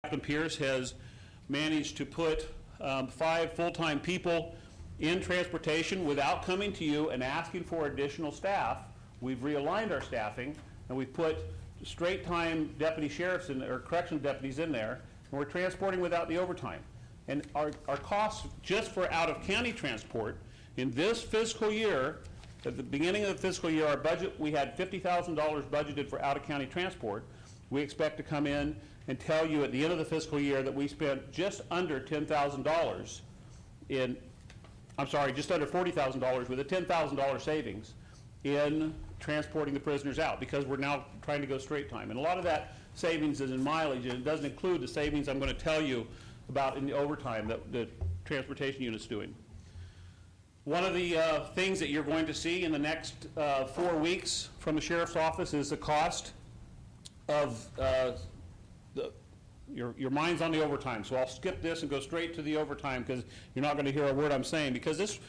Captain Pierce has managed to put 5 full-time people in transportation without coming to you and asking for additional staff. We've realigned our staffing, and we've put straight-time deputy sheriffs or correctional deputies in there, and we're transporting without the overtime. And our costs just for out-of-county transport in this fiscal year, at the beginning of the fiscal year, our budget, we had $50,000 budgeted for out-of-county transport. We expect to come in and tell you at the end of the fiscal year that we spent just under $10,000 just under $40,000 with a $10,000 savings in transporting the prisoners out, because we're now trying to go straight time. And a lot of that savings is in mileage, and it doesn't include the savings I'm going to tell you about in the overtime that the transportation unit's doing. One of the things that you're going to see in the next 4 weeks from the sheriff's office is the cost of your mind's on the overtime. So I'll skip this and go straight to the overtime, because you're not going to hear a word I'm saying, because this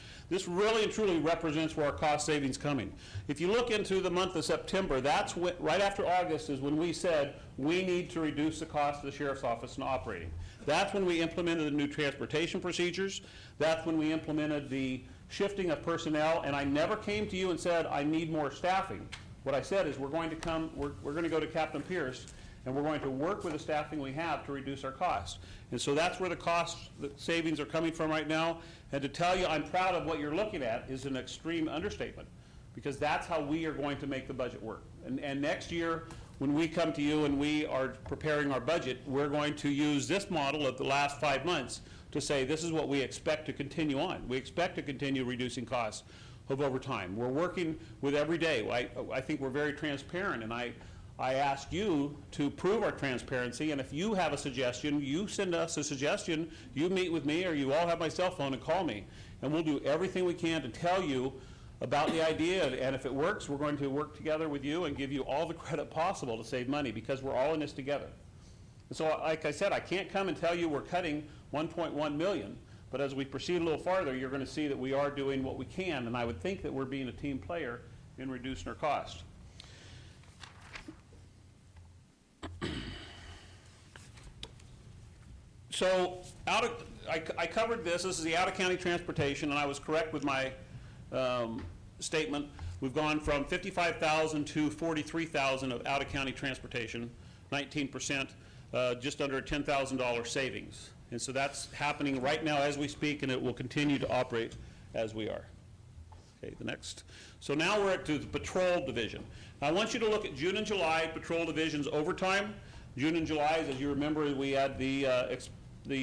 really and truly represents where our cost savings coming. If you look into the month of September, that's when, right after August is when we said we need to reduce the cost of the sheriff's office and operating. That's when we implemented the new transportation procedures. That's when we implemented the shifting of personnel, and I never came to you and said I need more staffing. What I said is we're going to go to Captain Pierce, and we're going to work with the staffing we have to reduce our costs. And so that's where the savings are coming from right now. And to tell you I'm proud of what you're looking at is an extreme understatement, because that's how we are going to make the budget work. And next year, when we come to you and we are preparing our budget, we're going to use this model of the last 5 months to say this is what we expect to continue on. We expect to continue reducing costs of overtime. We're working with every day. I think we're very transparent, and I ask you to prove our transparency, and if you have a suggestion, you send us a suggestion, you meet with me, or you all have my cell phone and call me, and we'll do everything we can to tell you about the idea, and if it works, we're going to work together with you and give you all the credit possible to save money, because we're all in this together. And so, like I said, I can't come and tell you we're cutting $1.1 million, but as we proceed a little farther, you're going to see that we are doing what we can, and I would think that we're being a team player in reducing our cost. So I covered this. This is the out-of-county transportation, and I was correct with my statement. We've gone from $55,000 to $43,000 of out-of-county transportation, 19%, just under a $10,000 savings. And so that's happening right now as we speak, and it will continue to operate as we are. Okay, the next. So now we're to the patrol division. Now I want you to look at June and July patrol division's overtime. June and July, as you remember, we had the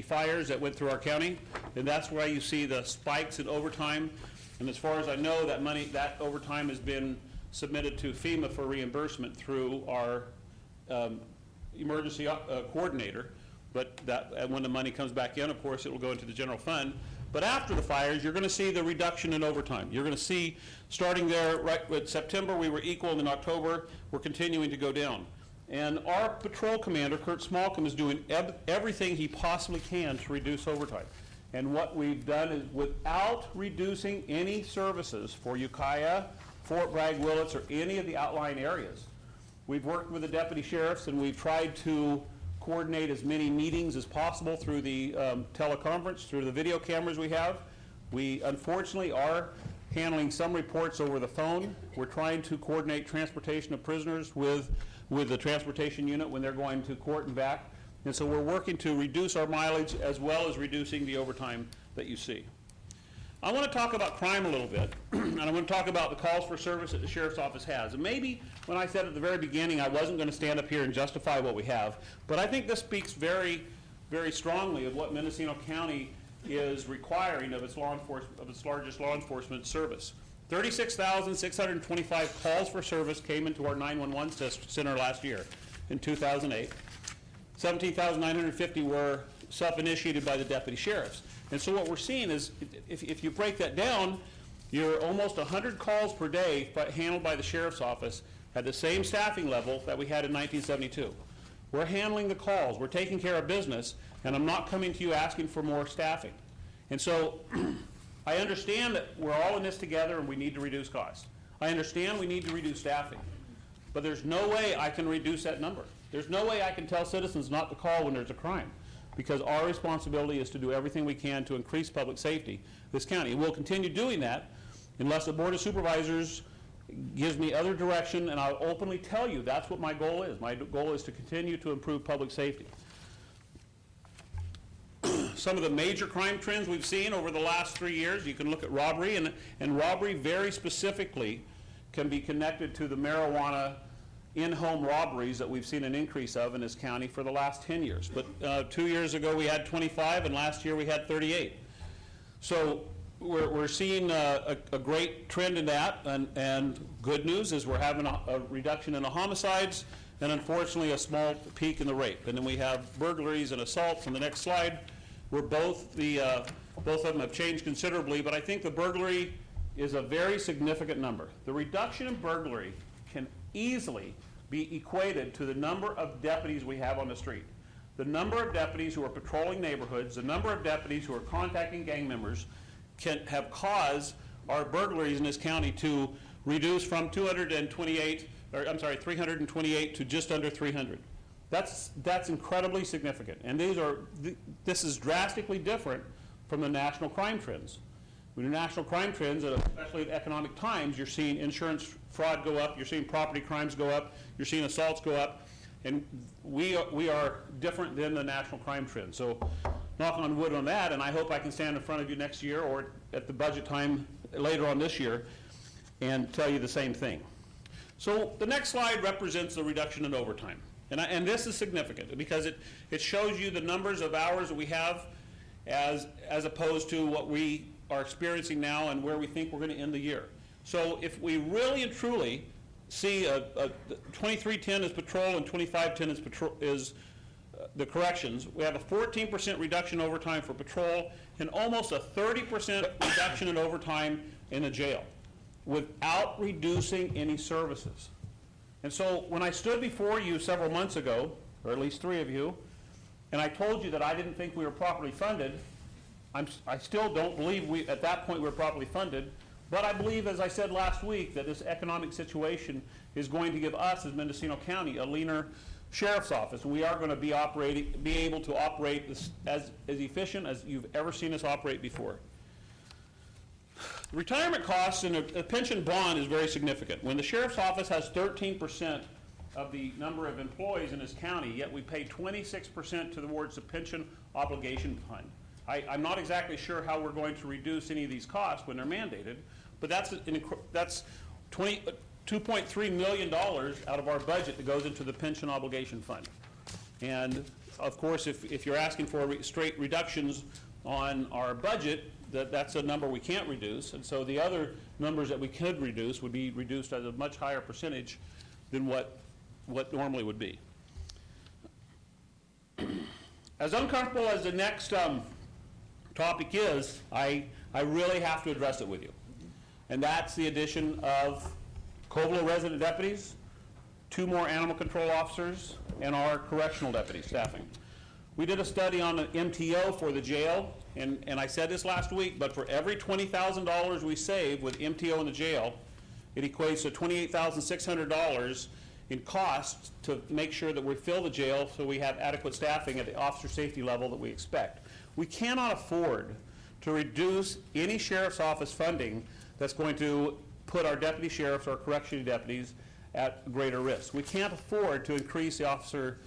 fires that went through our county, and that's why you see the spikes in overtime. And as far as I know, that overtime has been submitted to FEMA for reimbursement through our emergency coordinator. But when the money comes back in, of course, it will go into the general fund. But after the fires, you're going to see the reduction in overtime. You're going to see, starting there, right with September, we were equal, and in October, we're continuing to go down. And our patrol commander, Kurt Smallcombe, is doing everything he possibly can to reduce overtime. And what we've done is, without reducing any services for Ukiah, Fort Bragg, Willits, or any of the outlying areas, we've worked with the deputy sheriffs, and we've tried to coordinate as many meetings as possible through the teleconference, through the video cameras we have. We unfortunately are handling some reports over the phone. We're trying to coordinate transportation of prisoners with the transportation unit when they're going to court and back. And so we're working to reduce our mileage as well as reducing the overtime that you see. I want to talk about crime a little bit, and I want to talk about the calls for service that the sheriff's office has. And maybe when I said at the very beginning I wasn't going to stand up here and justify what we have, but I think this speaks very, very strongly of what Mendocino County is requiring of its largest law enforcement service. 36,625 calls for service came into our 911 center last year in 2008. 17,950 were self-initiated by the deputy sheriffs. And so what we're seeing is, if you break that down, you're almost 100 calls per day handled by the sheriff's office at the same staffing level that we had in 1972. We're handling the calls, we're taking care of business, and I'm not coming to you asking for more staffing. And so I understand that we're all in this together and we need to reduce costs. I understand we need to reduce staffing, but there's no way I can reduce that number. There's no way I can tell citizens not to call when there's a crime, because our responsibility is to do everything we can to increase public safety in this county. And we'll continue doing that unless the Board of Supervisors gives me other direction, and I'll openly tell you that's what my goal is. My goal is to continue to improve public safety. Some of the major crime trends we've seen over the last 3 years, you can look at robbery, and robbery very specifically can be connected to the marijuana in-home robberies that we've seen an increase of in this county for the last 10 years. But 2 years ago we had 25, and last year we had 38. So we're seeing a great trend in that, and good news is we're having a reduction in the homicides, and unfortunately a small peak in the rape. And then we have burglaries and assaults on the next slide, where both of them have changed considerably, but I think the burglary is a very significant number. The reduction in burglary can easily be equated to the number of deputies we have on the street. The number of deputies who are patrolling neighborhoods, the number of deputies who are contacting gang members can have caused our burglaries in this county to reduce from 328 to just under 300. That's incredibly significant, and this is drastically different from the national crime trends. With the national crime trends, especially at economic times, you're seeing insurance fraud go up, you're seeing property crimes go up, you're seeing assaults go up, and we are different than the national crime trend. So knock on wood on that, and I hope I can stand in front of you next year or at the budget time later on this year and tell you the same thing. So the next slide represents the reduction in overtime. And this is significant because it shows you the numbers of hours that we have as opposed to what we are experiencing now and where we think we're going to end the year. So if we really and truly see 2310 is patrol and 2510 is the corrections, we have a 14% reduction in overtime for patrol and almost a 30% reduction in overtime in the jail without reducing any services. And so when I stood before you several months ago, or at least 3 of you, and I told you that I didn't think we were properly funded, I still don't believe at that point we were properly funded, but I believe, as I said last week, that this economic situation is going to give us, as Mendocino County, a leaner sheriff's office. And we are going to be able to operate this as efficient as you've ever seen us operate before. Retirement costs and a pension bond is very significant. When the sheriff's office has 13% of the number of employees in this county, yet we pay 26% towards the pension obligation fund. I'm not exactly sure how we're going to reduce any of these costs when they're mandated, but that's $2.3 million out of our budget that goes into the pension obligation fund. And of course, if you're asking for straight reductions on our budget, that's a number we can't reduce, and so the other numbers that we could reduce would be reduced at a much higher percentage than what normally would be. As uncomfortable as the next topic is, I really have to address it with you, and that's the addition of Covelo resident deputies, 2 more animal control officers, and our correctional deputy staffing. We did a study on the MTO for the jail, and I said this last week, but for every $20,000 we save with MTO in the jail, it equates to $28,600 in costs to make sure that we fill the jail so we have adequate staffing at the officer safety level that we expect. We cannot afford to reduce any sheriff's office funding that's going to put our deputy sheriffs or correctional deputies at greater risk. We can't afford to increase the officer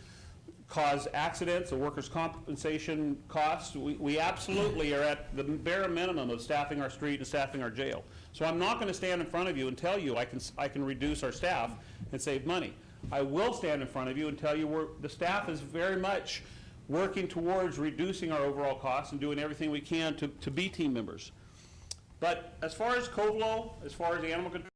cause accidents or workers' compensation costs. We absolutely are at the bare minimum of staffing our street and staffing our jail. So I'm not going to stand in front of you and tell you I can reduce our staff and save money. I will stand in front of you and tell you the staff is very much working towards reducing our overall costs and doing everything we can to be team members. But as far as Covelo, as far as the animal control,